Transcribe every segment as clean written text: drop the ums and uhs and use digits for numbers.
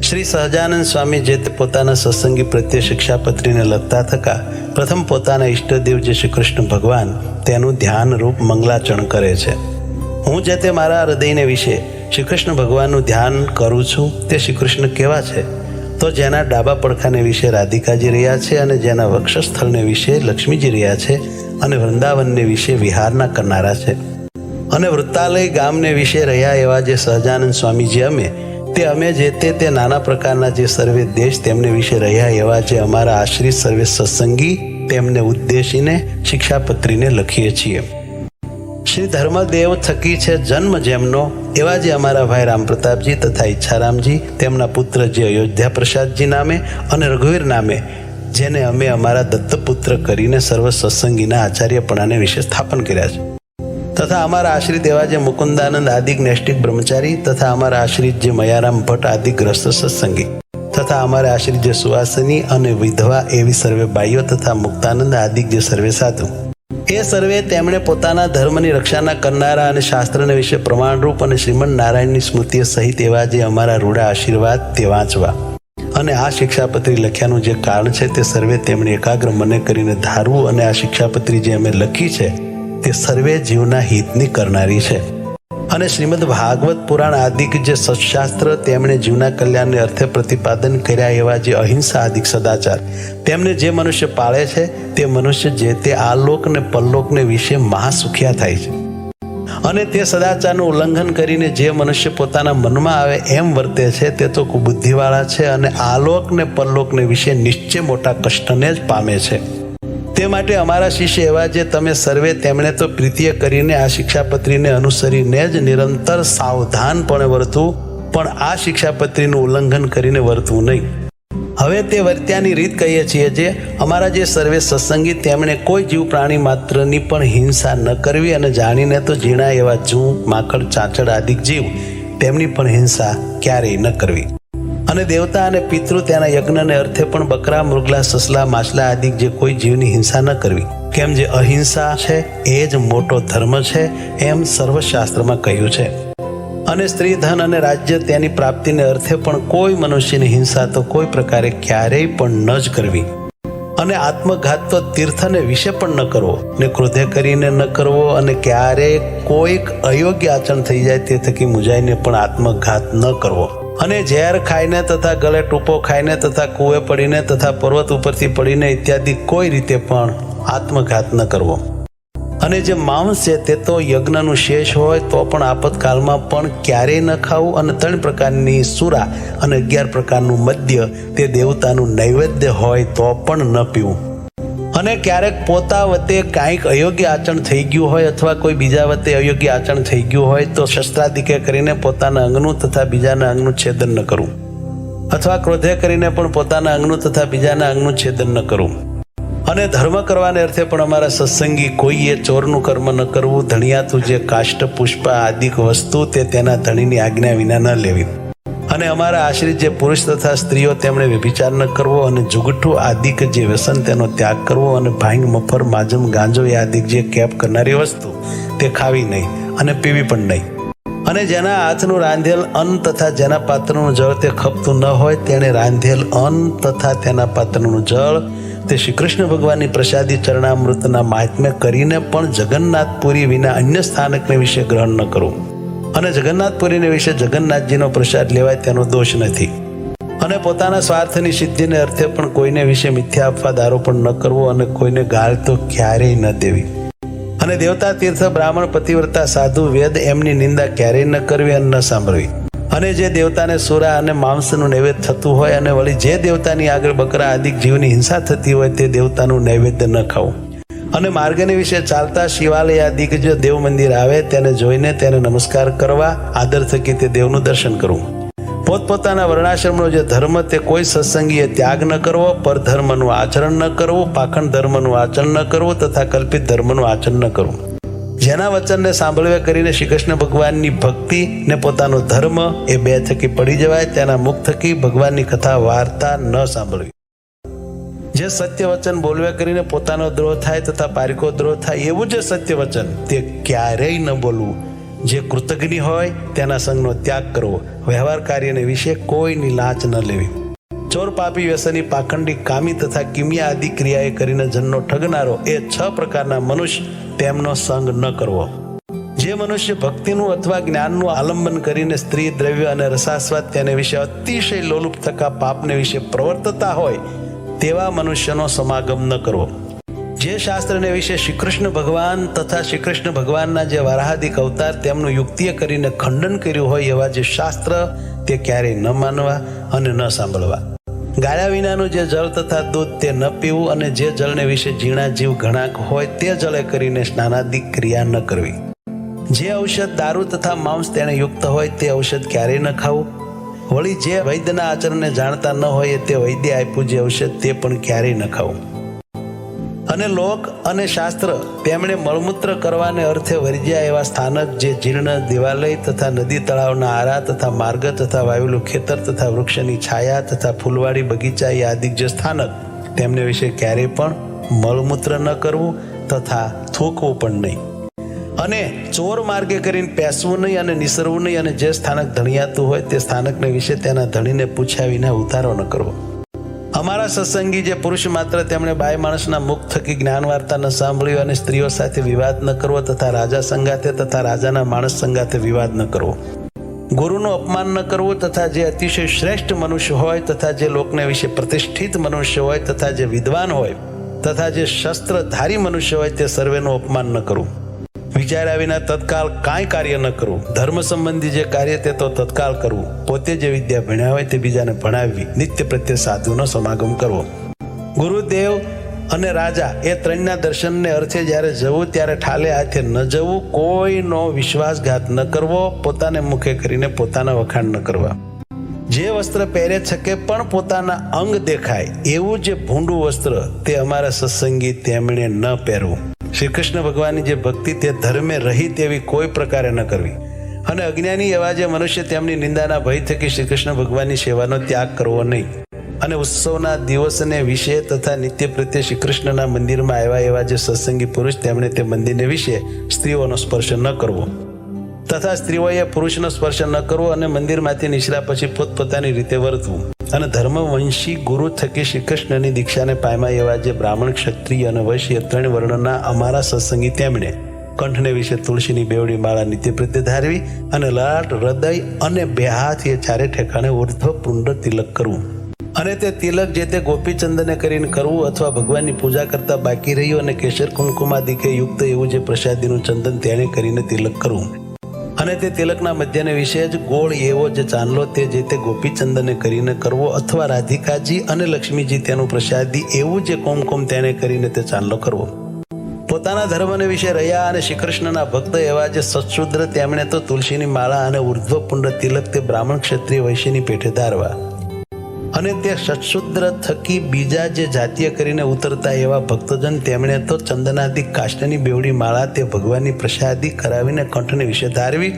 શ્રી સહજાનંદ સ્વામી જે તે પોતાના સત્સંગી પ્રત્યે શિક્ષાપત્રીને લખતા થકા પ્રથમ પોતાના ઈષ્ટદેવ જે શ્રી કૃષ્ણ ભગવાન તેનું ધ્યાન રૂપ મંગલાચરણ કરે છે. હું જે તે મારા હૃદયને વિશે શ્રી કૃષ્ણ ભગવાનનું ધ્યાન કરું છું તે શ્રી કૃષ્ણ કેવા છે? તો જેના ડાબા પડખાને વિશે રાધિકાજી રહ્યા છે અને જેના વક્ષસ્થળને વિશે લક્ષ્મીજી રહ્યા છે અને વૃંદાવનને વિશે વિહારના કરનારા છે અને વૃત્તાલય ગામને વિશે રહ્યા એવા જે સહજાનંદ સ્વામીજી અમે જે તે નાના પ્રકારના જે સર્વે દેશ તેમને વિશે રહ્યા એવા જે અમારા આશ્રિત સર્વે સત્સંગી તેમને ઉદ્દેશીને શિક્ષાપત્રીને લખીએ છીએ. શ્રી ધર્મદેવ થકી છે જન્મ જેમનો એવા જે અમારા ભાઈ રામપ્રતાપજી તથા ઈચ્છારામજી તેમના પુત્ર જે અયોધ્યા પ્રસાદજી નામે અને રઘુવીર નામે જેને અમે અમારા દત્તપુત્ર કરીને સર્વ સત્સંગીના આચાર્યપણાને વિશે સ્થાપન કર્યા છે તથા અમારા આશ્રિત એવા જે મુકુંદાનંદ આદિક નૈષ્ટિક બ્રહ્મચારી તથા અમારા આશ્રિત જે મયારામ ભટ્ટ આદિ ગ્રસ્ત સત્સંગી તથા અમારા આશ્રિત જે સુવાસની અને વિધવા એવી સર્વે બાઈઓ તથા મુક્તાનંદ આદિક જે સર્વે સાધુ એ સર્વે તેમણે પોતાના ધર્મની રક્ષાના કરનારા અને શાસ્ત્રને વિશે પ્રમાણરૂપ અને શ્રીમદ નારાયણની સ્મૃતિઓ સહિત એવા જે અમારા રૂડા આશીર્વાદ તે વાંચવા અને આ શિક્ષાપત્રી લખ્યાનું જે કારણ છે તે સર્વે તેમણે એકાગ્ર મને કરીને ધારવું અને આ શિક્ષાપત્રી જે અમે લખી છે તે સર્વે જીવના હિતની કરનારી છે અને શ્રીમદ ભાગવત પુરાણ આદિક જે સત્શાસ્ત્ર તેમણે જીવના કલ્યાણને અર્થે પ્રતિપાદન કર્યા એવા જે અહિંસા આદિક સદાચાર તેમને જે મનુષ્ય પાળે છે તે મનુષ્ય જે તે આલોક ને પરલોકને વિશે મહાસુખિયા થાય છે અને તે સદાચારનું ઉલ્લંઘન કરીને જે મનુષ્ય પોતાના મનમાં આવે એમ વર્તે છે તે તો કુબુદ્ધિવાળા છે અને આલોક ને પરલોકને વિશે નિશ્ચય મોટા કષ્ટને જ પામે છે. તે માટે અમારા શિષ્ય એવા જે તમે સર્વે તેમણે તો પ્રીતિય કરીને આ શિક્ષાપત્રીને અનુસરીને જ નિરંતર સાવધાનપણે વર્તવું પણ આ શિક્ષાપત્રીનું ઉલ્લંઘન કરીને વર્તવું નહીં. હવે તે વર્ત્યાની રીત કહીએ છીએ જે અમારા જે સર્વે સત્સંગી તેમણે કોઈ જીવ પ્રાણી માત્રની પણ હિંસા ન કરવી અને જાણીને તો ઝીણા એવા જૂ માકડ ચાંચડ આદિક જીવ તેમની પણ હિંસા ક્યારેય ન કરવી અને દેવતા અને પિતૃ તેના યજ્ઞને અર્થે પણ બકરા મૃગલા સસલા માછલા આદિ જે કોઈ જીવની હિંસા ન કરવી કેમ જે અહિંસા છે એ જ મોટો ધર્મ છે એમ સર્વશાસ્ત્રમાં કહ્યું છે. અને સ્ત્રી ધન અને રાજ્ય તેની પ્રાપ્તિને અર્થે પણ કોઈ મનુષ્યની હિંસા તો કોઈ પ્રકારે ક્યારેય પણ ન જ કરવી અને આત્મઘાત તો તીર્થને વિશે પણ ન કરવો ને ક્રોધે કરીને ન કરવો અને ક્યારેય કોઈક અયોગ્ય આચરણ થઈ જાય તે થકી મુજાઈને પણ આત્મઘાત ન કરવો અને ઝેર ખાઈને તથા ગળે ટૂંપો ખાઈને તથા કૂવે પડીને તથા પર્વત ઉપરથી પડીને ઇત્યાદિ કોઈ રીતે પણ આત્મઘાત ન કરવો અને જે માંસ છે તે તો યજ્ઞનું શેષ હોય તો પણ આપતકાળમાં પણ ક્યારેય ન ખાવું અને 3 પ્રકારની સુરા અને 11 પ્રકારનું મદ્ય તે દેવતાનું નૈવેદ્ય હોય તો પણ ન પીવું અને ક્યારેક પોતા વતે કાંઈક અયોગ્ય આચરણ થઈ ગયું હોય અથવા કોઈ બીજા વતે અયોગ્ય આચરણ થઈ ગયું હોય તો શસ્ત્રાદિકે કરીને પોતાના અંગનું તથા બીજાના અંગનું છેદન ન કરવું અથવા ક્રોધે કરીને પણ પોતાના અંગનું તથા બીજાના અંગનું છેદન ન કરવું અને ધર્મ કરવાને અર્થે પણ અમારા સત્સંગી કોઈએ ચોરનું કર્મ ન કરવું ધણિયાતું જે કાષ્ટ પુષ્પ આદિક વસ્તુ તે તેના ધણીની આજ્ઞા વિના ન લેવી અને અમારા આશ્રિત જે પુરુષ તથા સ્ત્રીઓ તેમણે વ્યભિચાર ન કરવો અને જુગઠું આદિક જે વ્યસન તેનો ત્યાગ કરવો અને ભાંગ મફર માજમ ગાંજો એ આદિક જે કેપ કરનારી વસ્તુ તે ખાવી નહીં અને પીવી પણ નહીં અને જેના હાથનું રાંધેલ અન્ન તથા જેના પાત્રનું જળ તે ખપતું ન હોય તેણે રાંધેલ અન્ન તથા તેના પાત્રનું જળ તે શ્રી કૃષ્ણ ભગવાનની પ્રસાદી ચરણામૃતના મહાત્મ્ય કરીને પણ જગન્નાથપુરી વિના અન્ય સ્થાનકને વિશે ગ્રહણ ન કરવું અને જગન્નાથપુરીને વિશે જગન્નાથજીનો પ્રસાદ લેવાય તેનો દોષ નથી અને પોતાના સ્વાર્થની સિદ્ધિને અર્થે પણ કોઈને વિશે મિથ્યા અપવાદ આરોપણ ન કરવો અને કોઈને ગાળ તો ક્યારેય ન દેવી અને દેવતા તીર્થ બ્રાહ્મણ પતિવ્રતા સાધુ વેદ એમની નિંદા ક્યારેય ન કરવી અને ન સાંભળવી અને જે દેવતાને સુરા અને માંસનું નૈવેદ્ય થતું હોય અને વળી જે દેવતાની આગળ બકરા આદિક જીવની હિંસા થતી હોય તે દેવતાનું નૈવેદ્ય ન ખાવું અને માર્ગને વિશે ચાલતા શિવાલય આદિક જે દેવ મંદિર આવે તેને જોઈને તેને નમસ્કાર કરવા આદર થકી તે દેવનું દર્શન કરવું પોતપોતાના વર્ણાશ્રમનો જે ધર્મ તે કોઈ સત્સંગીએ ત્યાગ ન કરવો પરધર્મનું આચરણ ન કરવું પાખંડ ધર્મનું આચરણ ન કરવું તથા કલ્પિત ધર્મનું આચરણ ન કરવું જેના વચનને સાંભળવે કરીને શ્રી કૃષ્ણ ભગવાનની ભક્તિ ને પોતાનો ધર્મ એ બે થકી પડી જવાય તેના મુખ થકી ભગવાનની કથા વાર્તા ન સાંભળવી જે સત્ય વચન બોલવે કરીને પોતાનો દ્રોહ થાય તથા પારિકો દ્રોહ થાય એવું જે સત્ય વચન તે ક્યારેય ન બોલવું જે કૃતજ્ઞ હોય તેના સંગનો ત્યાગ કરવો, વ્યવહાર કાર્યને વિશે કોઈની લાંચ ન લેવી. ચોર, પાપી, વ્યસની, પાખંડી, કામી તથા કિમિયા આદિ ક્રિયાએ કરીને જનનો ઠગનારો એ 6 પ્રકારના મનુષ્ય, તેમનો સંગ ન કરવો. જે મનુષ્ય ભક્તિનું અથવા જ્ઞાનનું આલંબન કરીને સ્ત્રી, દ્રવ્ય અને રસાસ્વાદ તેને વિશે અતિશય લોલુપ થકા પાપને વિશે પ્રવર્તતા હોય તેવા મનુષ્યનો સમાગમ ન કરવો. જે શાસ્ત્રને વિશે શ્રી કૃષ્ણ ભગવાન તથા શ્રી કૃષ્ણ ભગવાનના જે વારાહાદિક અવતાર તેમનું યુક્તિએ કરીને ખંડન કર્યું હોય એવા જે શાસ્ત્ર તે ક્યારેય ન માનવા અને ન સાંભળવા. ગાળ્યા વિનાનું જે જળ તથા દૂધ તે ન પીવું અને જે જળને વિશે ઝીણા જીવ ઘણાક હોય તે જળે કરીને સ્નાનાદિક ક્રિયા ન કરવી. જે ઔષધ, દારૂ તથા માંસ તેને યુક્ત હોય તે ઔષધ ક્યારેય ન ખાવું. વળી જે વૈદ્યના આચરણને જાણતા ન હોય તે વૈદ્ય આપ્યું જે ઔષધ તે પણ ક્યારેય ન ખાવું. અને લોક અને શાસ્ત્ર તેમણે મળમૂત્ર કરવાને અર્થે વર્જ્યા એવા સ્થાનક જે જીર્ણ દેવાલય તથા નદી તળાવના આરા તથા માર્ગ તથા વાવેલું ખેતર તથા વૃક્ષની છાયા તથા ફૂલવાડી બગીચા એ આદિક જે સ્થાનક તેમને વિશે ક્યારેય પણ મળમૂત્ર ન કરવું તથા થૂકવું પણ નહીં. અને ચોર માર્ગે કરીને પેસવું નહીં અને નિસરવું નહીં. અને જે સ્થાનક ધણિયાતું હોય તે સ્થાનકને વિશે તેના ધણીને પૂછ્યા વિના ઉતારો ન કરવો. અમારા સત્સંગી જે પુરુષ માત્ર તેમણે બાય માણસના મુખ થકી જ્ઞાન વાર્તા ન સાંભળ્યું અને સ્ત્રીઓ સાથે વિવાદ ન કરવો તથા રાજા સંગાથે તથા રાજાના માણસ સંગાથે વિવાદ ન કરવો. ગુરુનું અપમાન ન કરવું તથા જે અતિશય શ્રેષ્ઠ મનુષ્ય હોય તથા જે લોકને વિશે પ્રતિષ્ઠિત મનુષ્ય હોય તથા જે વિદ્વાન હોય તથા જે શસ્ત્રધારી મનુષ્ય હોય તે સર્વેનું અપમાન ન કરવું. વિચાર્યા વિના તત્કાળ કાંઈ કાર્ય ન કરવું. ધર્મ સંબંધી જે કાર્ય તે તો તત્કાળ કરવું. પોતે જે વિદ્યા ભણ્યા હોય તે બીજાને ભણાવવી. નિત્ય પ્રત્યે સાધુનો સમાગમ કરવો. ગુરુદેવ અને રાજા એ ત્રણના દર્શનને અર્થે જ્યારે જવું ત્યારે ઠાલે હાથે ન જવું. કોઈનો વિશ્વાસઘાત ન કરવો. પોતાને મુખે કરીને પોતાના વખાણ ન કરવા. જે વસ્ત્ર પહેરે છકે પણ પોતાના અંગ દેખાય એવું જે ભૂંડું વસ્ત્ર તે અમારા સત્સંગી તેમણે ન પહેરવું. શ્રી કૃષ્ણ ભગવાનની જે ભક્તિ તે ધર્મે રહી તેવી કોઈ પ્રકારે ન કરવી. અને અજ્ઞાની એવા જે મનુષ્ય તેમની નિંદાના ભય થકી શ્રી કૃષ્ણ ભગવાનની સેવાનો ત્યાગ કરવો નહીં. અને ઉત્સવના દિવસને વિશે તથા નિત્ય પ્રત્યે શ્રી કૃષ્ણના મંદિરમાં આવ્યા એવા જે સત્સંગી પુરુષ તેમણે તે મંદિરને વિશે સ્ત્રીઓનો સ્પર્શ ન કરવો તથા સ્ત્રીઓએ પુરુષનો સ્પર્શ ન કરવો. અને મંદિરમાંથી નીકળ્યા પછી પોતપોતાની રીતે વર્તવું. અને ધર્મવંશી ગુરુ થકી શ્રી કૃષ્ણની દીક્ષાને પામ્યા એવા જે બ્રાહ્મણ, ક્ષત્રિય અને વૈશ્ય 3 વર્ણના અમારા સત્સંગી તેમણે કંઠને વિશે તુલસીની બેવડી માળા નિત્ય પ્રત્યે ધારવી અને લલાટ, હૃદય અને 2 હાથ એ ચારે ઠેકાણે ઉર્ધ્વ પુંડ તિલક કરવું. અને તે તિલક જે તે ગોપીચંદને કરીને કરવું અથવા ભગવાનની પૂજા કરતા બાકી રહ્યું અને કેસર કુમકુમાદિકે યુક્ત એવું જે પ્રસાદીનું ચંદન તેને કરીને તિલક કરવું. અને તે તિલકના મધ્યને વિશે જ ગોળ એવો જે ચાંદલો તે જે તે ગોપીચંદને કરીને કરવો અથવા રાધિકાજી અને લક્ષ્મીજી તેનું પ્રસાદી એવું જે કુમકુમ તેને કરીને તે ચાંદલો કરવો. પોતાના ધર્મને વિશે રહ્યા અને શ્રી કૃષ્ણના ભક્ત એવા જે સત્શુદ્ર તેમણે તો તુલસીની માળા અને ઉર્ધ્વ પુંડ તિલક તે બ્રાહ્મણ, ક્ષત્રિય, વૈશ્યની પેઠે ધારવા. અને તે સત્શુદ્ર થકી બીજા જે જાતીય કરીને ઉતરતા એવા ભક્તજન તેમણે તો ચંદનાદિક કાષ્ટની બેવડી માળા તે ભગવાનની પ્રસાદી કરાવીને કંઠને વિશે ધારવી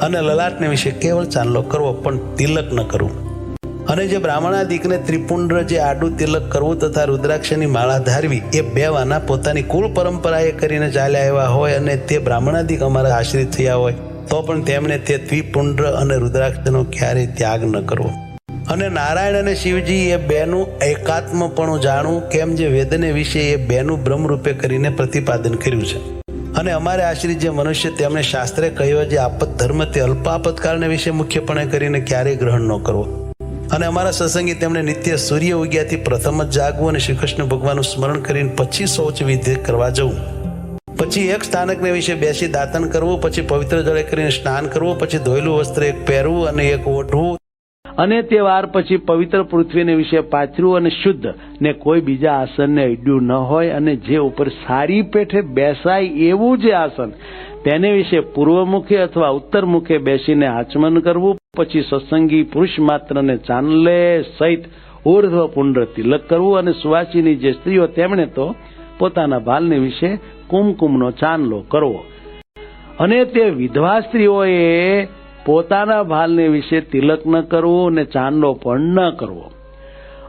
અને લલાટને વિશે કેવળ ચાંદલો કરવો પણ તિલક ન કરવું. અને જે બ્રાહ્મણાદિકને ત્રિપુંડ જે આડું તિલક કરવું તથા રુદ્રાક્ષની માળા ધારવી એ 2 વાના પોતાની કુળ પરંપરાએ કરીને ચાલ્યા આવ્યા હોય અને તે બ્રાહ્મણાદિક અમારા આશ્રિત થયા હોય તો પણ તેમણે તે ત્રિપુંડ અને રુદ્રાક્ષનો ક્યારેય ત્યાગ ન કરવો. અને નારાયણ અને શિવજી એ 2નું એકાત્મપણું જાણવું કેમ જે વેદને વિશે એ 2નું બ્રહ્મ રૂપે કરીને પ્રતિપાદન કર્યું છે. અને અમારે આશ્રિત જે મનુષ્ય તેમણે શાસ્ત્રે કહ્યો જે આપત ધર્મ તે અલ્પ આપતકાળને વિશે મુખ્યપણે કરીને ક્યારેય ગ્રહણ ન કરવો. અને અમારા સત્સંગી તેમણે નિત્ય સૂર્ય ઉગ્યાથી પ્રથમ જ જાગવું અને શ્રી કૃષ્ણ ભગવાનનું સ્મરણ કરીને પછી શૌચ વિધિ કરવા જવું. પછી એક સ્થાનકને વિશે બેસી દાતન કરવું, પછી પવિત્ર જળે કરીને સ્નાન કરવું, પછી ધોયેલું વસ્ત્ર એક પહેરવું અને એક ઓઢવું અને તે વાર પછી પવિત્ર પૃથ્વીને વિશે પાથર્યું અને શુદ્ધ ને કોઈ બીજા આસનને અડ્યું ન હોય અને જે ઉપર સારી પેઠે બેસાય એવું જે આસન તેને વિશે પૂર્વમુખે અથવા ઉત્તરમુખે બેસીને આચમન કરવું. પછી સત્સંગી પુરુષ માત્રને ચાંદલે સહિત ઉર્ધ્વ પુંડ તિલક કરવું. અને સુવાસીની જે સ્ત્રીઓ તેમણે તો પોતાના ભાલને વિશે કુમકુમનો ચાંદલો કરવો. અને તે વિધવા સ્ત્રીઓએ પોતાના ભાલને વિશે તિલક ન કરવું અને ચાંદલો પણ ન કરવો.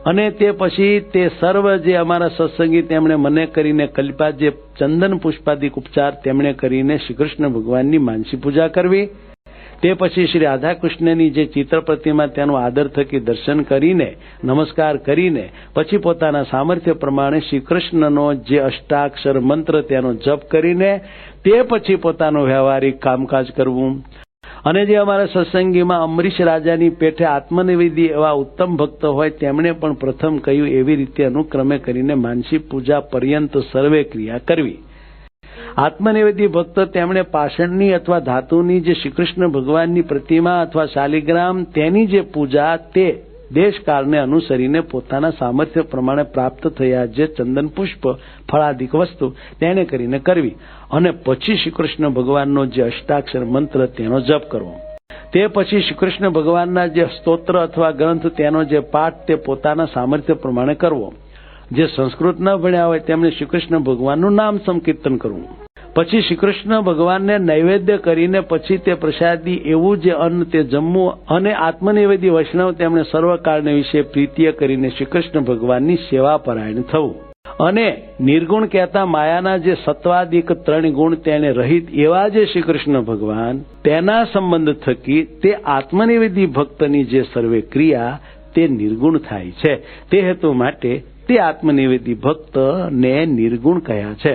અને તે પછી તે સર્વ જે અમારા સત્સંગી તેમણે મને કરીને કલ્પ્યા જે ચંદન પુષ્પાદિક ઉપચાર તેમણે કરીને શ્રી કૃષ્ણ ભગવાનની માનસી પૂજા કરવી. તે પછી શ્રી રાધા કૃષ્ણની જે ચિત્ર પ્રતિમા તેનું આદર થકી દર્શન કરીને નમસ્કાર કરીને પછી પોતાના સામર્થ્ય પ્રમાણે શ્રી કૃષ્ણનો જે અષ્ટાક્ષર મંત્ર તેનો જપ કરીને તે પછી પોતાનું વ્યવહારિક કામકાજ કરવું. અને જે અમારા સત્સંગીમાં અમરીશ રાજાની પેઠે આત્મનિવેદી એવા ઉત્તમ ભક્ત હોય તેમણે પણ પ્રથમ કહ્યું એવી રીતે અનુક્રમે કરીને માનસી પૂજા પર્યંત સર્વે ક્રિયા કરવી. આત્મનિવેદી ભક્ત તેમણે પાષાણની અથવા ધાતુની જે શ્રીકૃષ્ણ ભગવાનની પ્રતિમા અથવા શાલિગ્રામ તેની જે પૂજા તે દેશકાળને અનુસરીને પોતાના સામર્થ્ય પ્રમાણે પ્રાપ્ત થયા જે ચંદન પુષ્પ ફળાદિક વસ્તુ તેને કરીને કરવી. અને પછી શ્રીકૃષ્ણ ભગવાનનો જે અષ્ટાક્ષર મંત્ર તેનો જપ કરવો. તે પછી શ્રીકૃષ્ણ ભગવાનના જે સ્તોત્ર અથવા ગ્રંથ તેનો જે પાઠ તે પોતાના સામર્થ્ય પ્રમાણે કરવો. જે સંસ્કૃત ન ભણ્યા હોય તેમણે શ્રીકૃષ્ણ ભગવાનનું નામ સંકીર્તન કરવું. પછી શ્રીકૃષ્ણ ભગવાનને નૈવેદ્ય કરીને પછી તે પ્રસાદી એવું જે અન્ન તે જમવું. અને આત્મનિવેદી વૈષ્ણવ તેમણે સર્વકાળને વિશે પ્રીતિય કરીને શ્રીકૃષ્ણ ભગવાનની સેવા પરાયણ થવું. અને નિર્ગુણ કહેતા માયાના જે સત્વાદિક 3 ગુણ તેને રહિત એવા જે શ્રીકૃષ્ણ ભગવાન તેના સંબંધ થકી તે આત્મનિવેદી ભક્તની જે સર્વે ક્રિયા તે નિર્ગુણ થાય છે. તે હેતુ માટે તે આત્મનિવેદી ભક્તને નિર્ગુણ કહ્યા છે.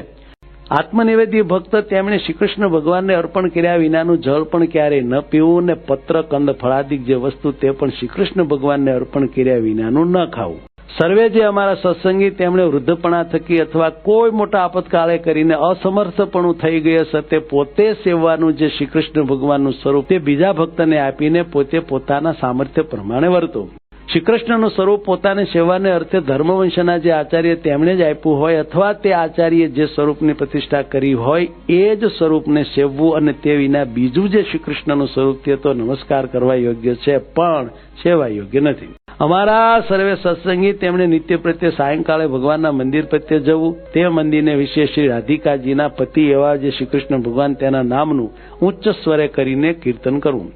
આત્મનિવેદી ભક્ત તેમણે શ્રીકૃષ્ણ ભગવાનને અર્પણ કર્યા વિનાનું જળ પણ ક્યારેય ન પીવું ને પત્ર કંદ ફળાદિક જે વસ્તુ તે પણ શ્રીકૃષ્ણ ભગવાનને અર્પણ કર્યા વિનાનું ન ખાવું. સર્વે જે અમારા સત્સંગી તેમણે વૃદ્ધપણા થકી અથવા કોઈ મોટા આપતકાળે કરીને અસમર્થપણું થઈ ગયે છે તે પોતે સેવવાનું જે શ્રીકૃષ્ણ ભગવાનનું સ્વરૂપ તે બીજા ભક્તને આપીને પોતે પોતાના સામર્થ્ય પ્રમાણે વર્તો. શ્રીકૃષ્ણનું સ્વરૂપ પોતાને સેવાને અર્થે ધર્મવંશના જે આચાર્ય તેમણે જ આપ્યું હોય અથવા તે આચાર્ય જે સ્વરૂપની પ્રતિષ્ઠા કરી હોય એ જ સ્વરૂપને સેવવું અને તે વિના બીજું જે શ્રીકૃષ્ણનું સ્વરૂપ તે તો નમસ્કાર કરવા યોગ્ય છે પણ સેવા યોગ્ય નથી. અમારા સર્વે સત્સંગી તેમણે નિત્ય પ્રત્યે સાયંકાળે ભગવાનના મંદિર પ્રત્યે જવું. તે મંદિરને વિશે શ્રી રાધિકાજીના પતિ એવા જે શ્રીકૃષ્ણ ભગવાન તેના નામનું ઉચ્ચ સ્વરે કરીને કીર્તન કરવું.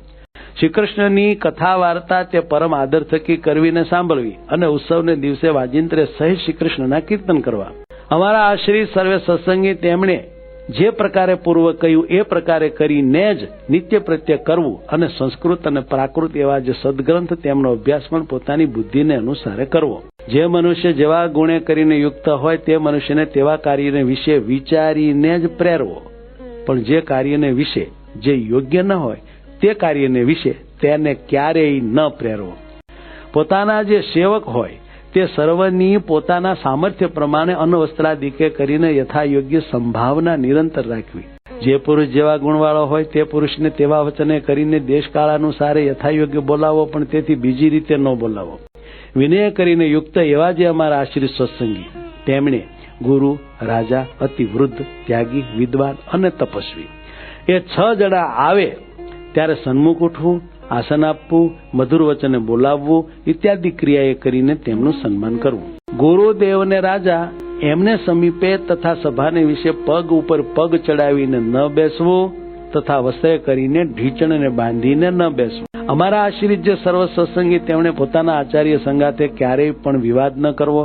શ્રીકૃષ્ણની કથા વાર્તા તે પરમ આદર થકી કરવીને સાંભળવી અને ઉત્સવને દિવસે વાજિંત્રે સહિત શ્રીકૃષ્ણના કીર્તન કરવા. અમારા આશ્રિત સર્વે સત્સંગી તેમણે જે પ્રકારે પૂર્વ કહ્યું એ પ્રકારે કરીને જ નિત્ય પ્રત્યે કરવું અને સંસ્કૃત અને પ્રાકૃત એવા જે સદગ્રંથ તેમનો અભ્યાસ પણ પોતાની બુદ્ધિને અનુસારે કરવો. જે મનુષ્ય જેવા ગુણે કરીને યુક્ત હોય તે મનુષ્યને તેવા કાર્યને વિશે વિચારીને જ પ્રેરવો. પણ જે કાર્યને વિશે જે યોગ્ય ન હોય તે કાર્યને વિશે તેને ક્યારેય ન પ્રેરવો. પોતાના જે સેવક હોય તે સર્વની પોતાના સામર્થ્ય પ્રમાણે અન્નવસ્ત્રાદિકે કરીને યથાયોગ્ય સંભાવના નિરંતર રાખવી. જે પુરુષ જેવા ગુણવાળો હોય તે પુરુષને તેવા વચને કરીને દેશકાળ અનુસારે યથાયોગ્ય બોલાવો પણ તેથી બીજી રીતે ન બોલાવો. વિનય કરીને યુક્ત એવા જે અમારા આશ્રિત સત્સંગી તેમણે ગુરુ, રાજા, અતિ વૃદ્ધ, ત્યાગી, વિદ્વાન અને તપસ્વી એ 6 જણા આવે ત્યારે સન્મુખ ઉઠવું, આસન આપવું, મધુર વચને બોલાવવું ઇત્યાદિ ક્રિયાએ કરીને તેમનું સન્માન કરવું. ગુરુદેવને રાજા એમને સમીપે તથા સભાને વિશે પગ ઉપર પગ ચડાવીને ન બેસવું તથા વસ્ત્રે કરીને ઢીચણને બાંધીને ન બેસવું. અમારા આશ્રિત જે સર્વ સત્સંગી તેમણે પોતાના આચાર્ય સંગાથે ક્યારેય પણ વિવાદ ન કરવો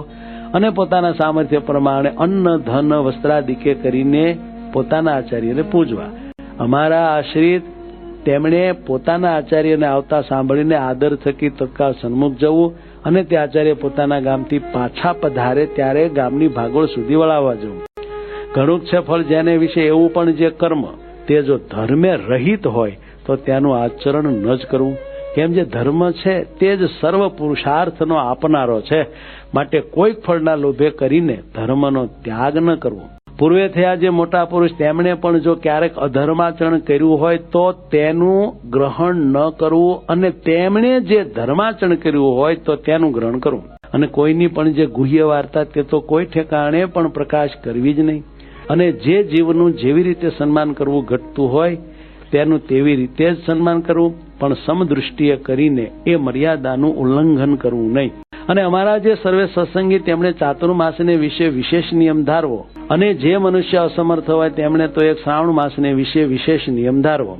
અને પોતાના સામર્થ્ય પ્રમાણે અન્ન, ધન, વસ્ત્રાદિકે કરીને પોતાના આચાર્યને પૂજવા. અમારા આશ્રિત તેમણે પોતાના આચાર્યને આવતા સાંભળીને આદર થકી તત્કાળ સન્મુખ જવું અને તે આચાર્ય પોતાના ગામથી પાછા પધારે ત્યારે ગામની ભાગોળ સુધી વળાવવા જવું. ઘણું છે ફળ જેને વિશે એવું પણ જે કર્મ તે જો ધર્મે રહિત હોય તો તેનું આચરણ ન જ કરવું. કેમ જે ધર્મ છે તે જ સર્વ પુરુષાર્થનો આપનારો છે. માટે કોઈક ફળના લોભે કરીને ધર્મનો ત્યાગ ન કરવો. પૂર્વે થયા જે મોટા પુરુષ તેમણે પણ જો ક્યારેક અધર્માચરણ કર્યું હોય તો તેનું ગ્રહણ ન કરવું અને તેમણે જે ધર્માચરણ કર્યું હોય તો તેનું ગ્રહણ કરવું. અને કોઈની પણ જે ગુહ્ય વાર્તા તે તો કોઈ ઠેકાણે પણ પ્રકાશ કરવી જ નહીં. અને જે જીવનું જેવી રીતે સન્માન કરવું ઘટતું હોય તેનું તેવી રીતે જ સન્માન કરવું પણ સમદૃષ્ટિએ કરીને એ મર્યાદાનું ઉલ્લંઘન કરવું નહીં. અને અમારા જે સર્વે સત્સંગી તેમણે ચાતુર્માસને વિશે વિશેષ નિયમ ધારવો અને જે મનુષ્ય અસમર્થ હોય તેમણે તો એક શ્રાવણ માસને વિશે વિશેષ નિયમ ધારવો.